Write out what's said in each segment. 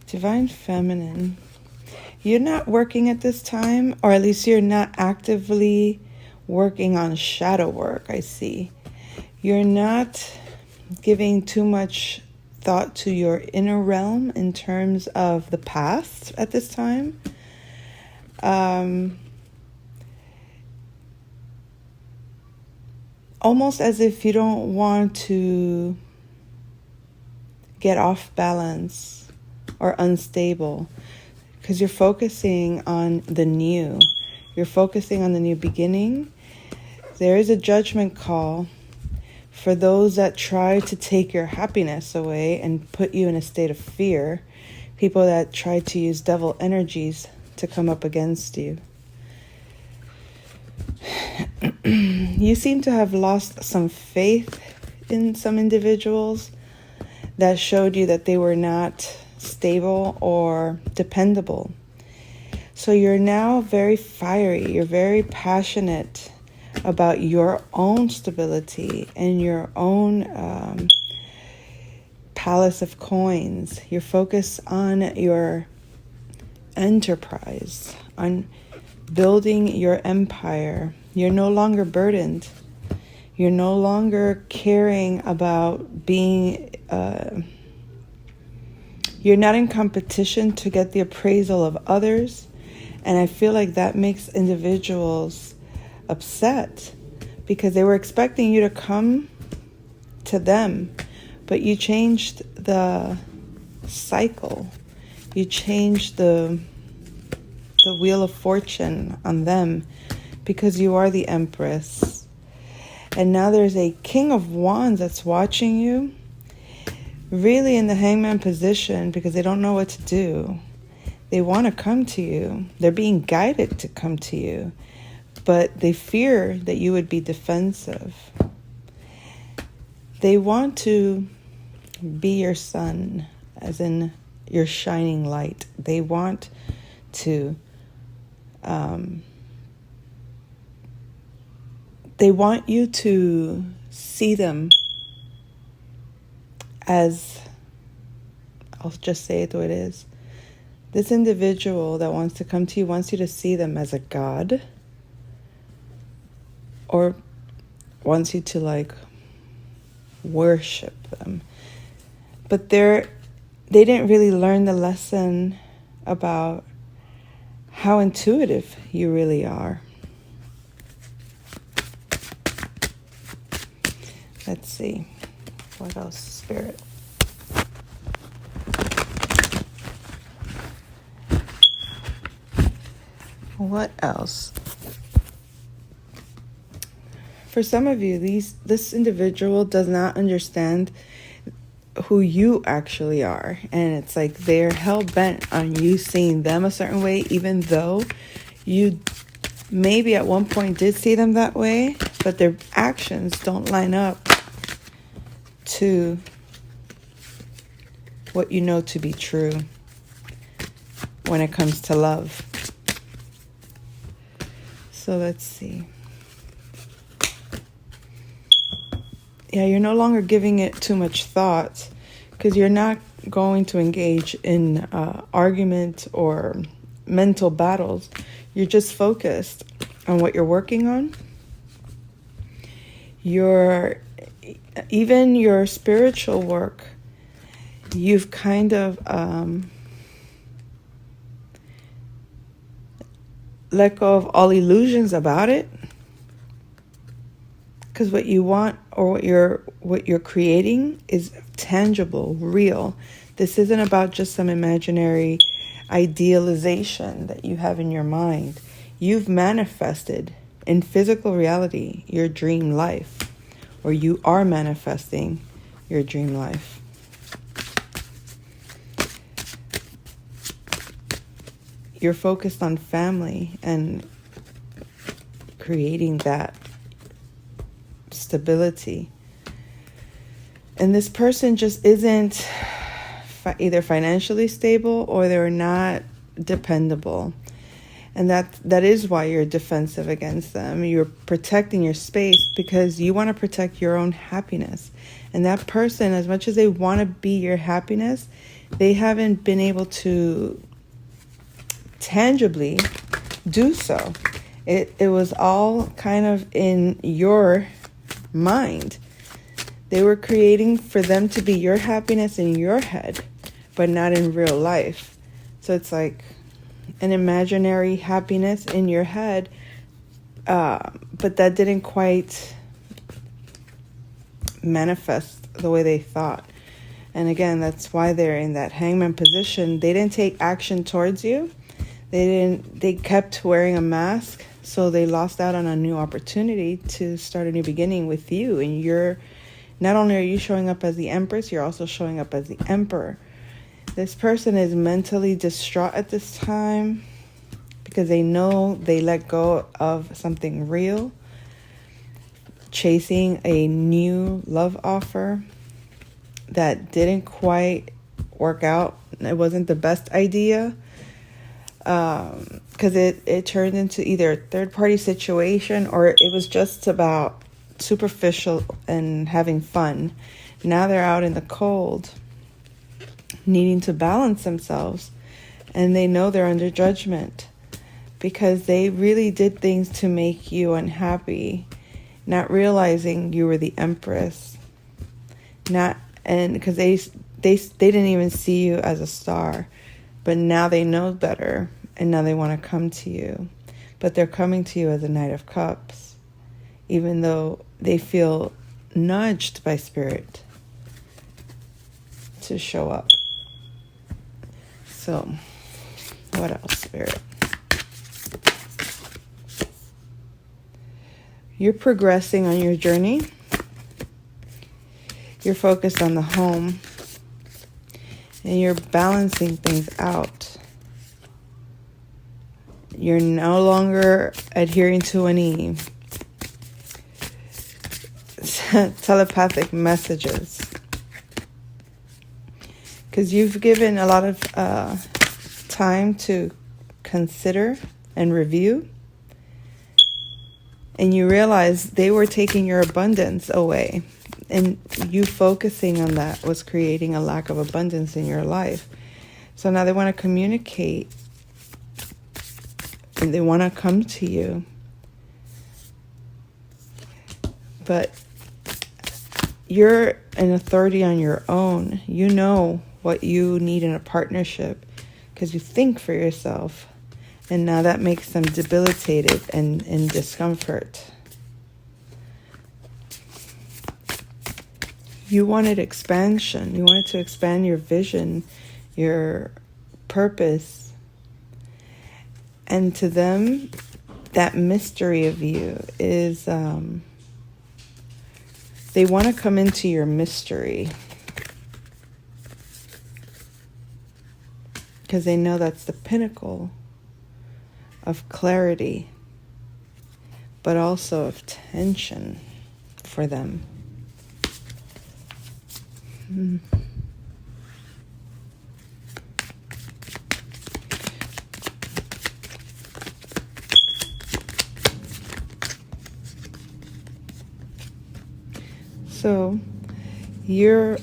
Divine Feminine. You're not working at this time, or at least you're not actively working on shadow work, I see. You're not giving too much thought to your inner realm in terms of the past at this time. Almost as if you don't want to get off balance or unstable, because you're focusing on the new. You're focusing on the new beginning. There is a judgment call for those that try to take your happiness away and put you in a state of fear. People that try to use devil energies to come up against you. You seem to have lost some faith in some individuals that showed you that they were not stable or dependable. So you're now very fiery. You're very passionate about your own stability and your own palace of coins. You're focused on your enterprise, on building your empire. You're no longer burdened. You're no longer caring about being... you're not in competition to get the appraisal of others. And I feel like that makes individuals upset because they were expecting you to come to them, but you changed the cycle. You changed the wheel of fortune on them because you are the Empress. And now there's a King of Wands that's watching you, really in the Hangman position because they don't know what to do. They want to come to you. They're being guided to come to you, but they fear that you would be defensive. They want to be your sun, as in your shining light. They want to they want you to see them as, I'll just say it the way it is. This individual that wants to come to you wants you to see them as a god, or wants you to worship them. But they didn't really learn the lesson about how intuitive you really are. Let's see. What else, Spirit? What else? For some of you, this individual does not understand who you actually are. And it's like they're hell-bent on you seeing them a certain way, even though you maybe at one point did see them that way, but their actions don't line up to what you know to be true when it comes to love. So let's see. Yeah, you're no longer giving it too much thought because you're not going to engage in argument or mental battles. You're just focused on what you're working on. Even your spiritual work, you've kind of let go of all illusions about it, because what you want or what you're creating is tangible, real. This isn't about just some imaginary idealization that you have in your mind. You've manifested in physical reality your dream life, or you are manifesting your dream life. You're focused on family and creating that stability. And this person just isn't either financially stable or they're not dependable. And that is why you're defensive against them. You're protecting your space because you want to protect your own happiness. And that person, as much as they want to be your happiness, they haven't been able to tangibly do so. It was all kind of in your mind. They were creating for them to be your happiness in your head, but not in real life. So it's like an imaginary happiness in your head, but that didn't quite manifest the way they thought. And again, that's why they're in that hangman position. They didn't take action towards you. They kept wearing a mask, so they lost out on a new opportunity to start a new beginning with you. And not only are you showing up as the Empress, you're also showing up as the Emperor. This person is mentally distraught at this time because they know they let go of something real, chasing a new love offer that didn't quite work out. It wasn't the best idea because it turned into either a third-party situation or it was just about superficial and having fun. Now they're out in the cold, needing to balance themselves, and they know they're under judgment because they really did things to make you unhappy, not realizing you were the Empress, and because they didn't even see you as a star, but now they know better, and now they want to come to you, but they're coming to you as a Knight of Cups, even though they feel nudged by Spirit to show up. So, what else, Spirit? You're progressing on your journey. You're focused on the home. And you're balancing things out. You're no longer adhering to any telepathic messages, because you've given a lot of time to consider and review, and you realize they were taking your abundance away, and you focusing on that was creating a lack of abundance in your life. So now they want to communicate and they want to come to you, but you're an authority on your own. You know what you need in a partnership because you think for yourself. And now that makes them debilitated and in discomfort. You wanted expansion. You wanted to expand your vision, your purpose. And to them, that mystery of you is... they want to come into your mystery because they know that's the pinnacle of clarity, but also of tension for them. So you're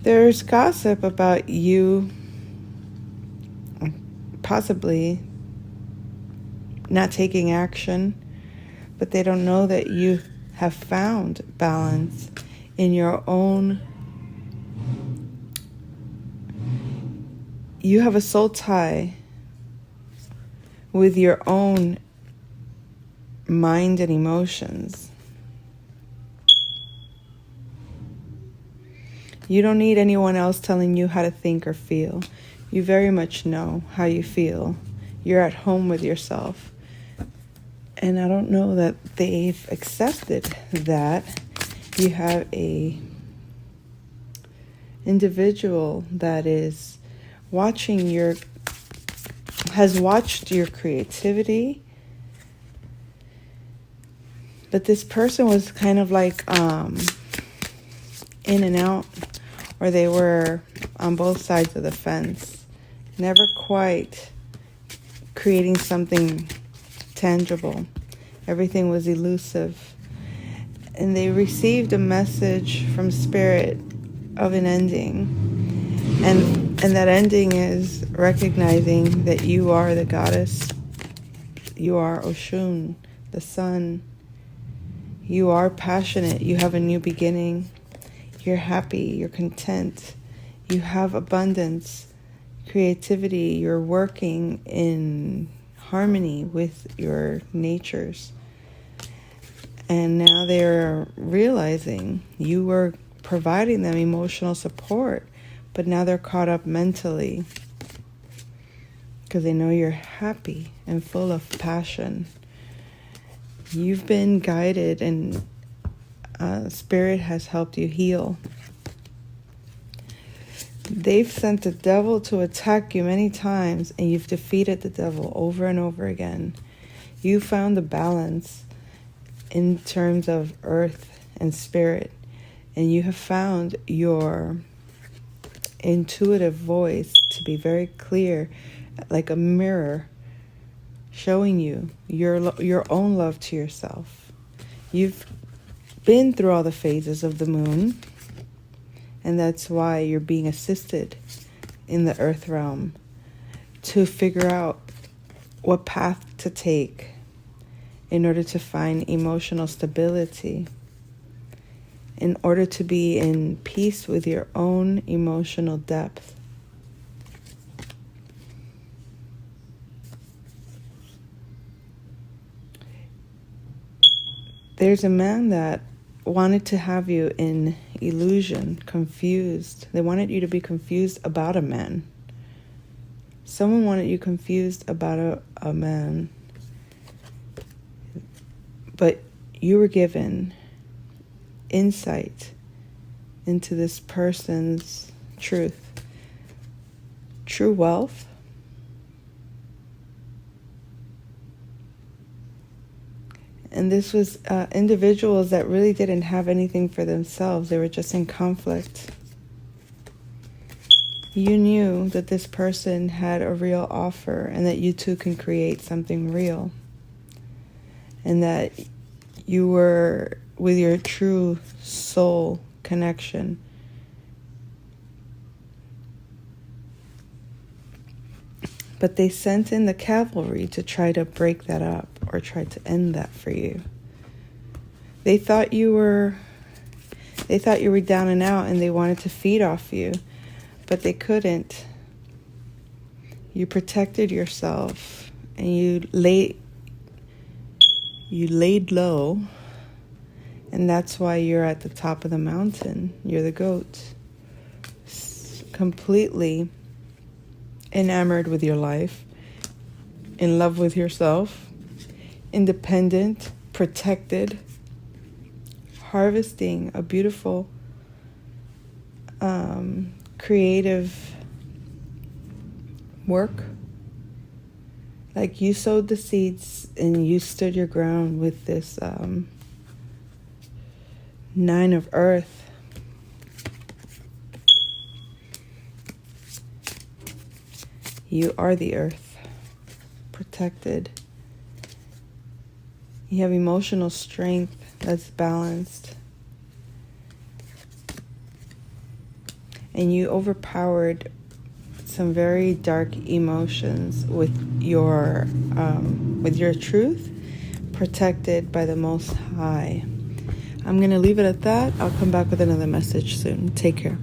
there's gossip about you possibly not taking action, but they don't know that you have found balance in your own. You have a soul tie with your own mind and emotions. You don't need anyone else telling you how to think or feel. You very much know how you feel. You're at home with yourself. And I don't know that they've accepted that. You have a individual that is has watched your creativity. But this person was kind of like in and out, or they were on both sides of the fence, never quite creating something tangible. Everything was elusive. and they received a message from Spirit of an ending. And that ending is recognizing that you are the goddess. You are Oshun, the sun. You are passionate. You have a new beginning. You're happy. You're content. You have abundance, creativity. You're working in harmony with your natures. And now they're realizing you were providing them emotional support, but now they're caught up mentally because they know you're happy and full of passion. You've been guided, and Spirit has helped you heal. They've sent the devil to attack you many times, and you've defeated the devil over and over again. You found the balance in terms of earth and spirit, and you have found your intuitive voice to be very clear, like a mirror, showing you your own love to yourself. You've been through all the phases of the moon, and that's why you're being assisted in the earth realm to figure out what path to take in order to find emotional stability, in order to be in peace with your own emotional depth. There's a man that wanted to have you in illusion, confused. They wanted you to be confused about a man. Someone wanted you confused about a man. But you were given insight into this person's truth. True wealth. And this was individuals that really didn't have anything for themselves. They were just in conflict. You knew that this person had a real offer and that you two can create something real. And that you were with your true soul connection. But they sent in the cavalry to try to break that up or try to end that for you. They thought you were down and out, and they wanted to feed off you, but they couldn't. You protected yourself, and you laid low, and that's why you're at the top of the mountain. You're the goat, completely enamored with your life, in love with yourself, independent, protected, harvesting a beautiful, creative work. Like you sowed the seeds and you stood your ground with this 9 of earth. You are the earth, protected. You have emotional strength that's balanced. And you overpowered some very dark emotions with your truth, protected by the Most High. I'm going to leave it at that. I'll come back with another message soon. Take care.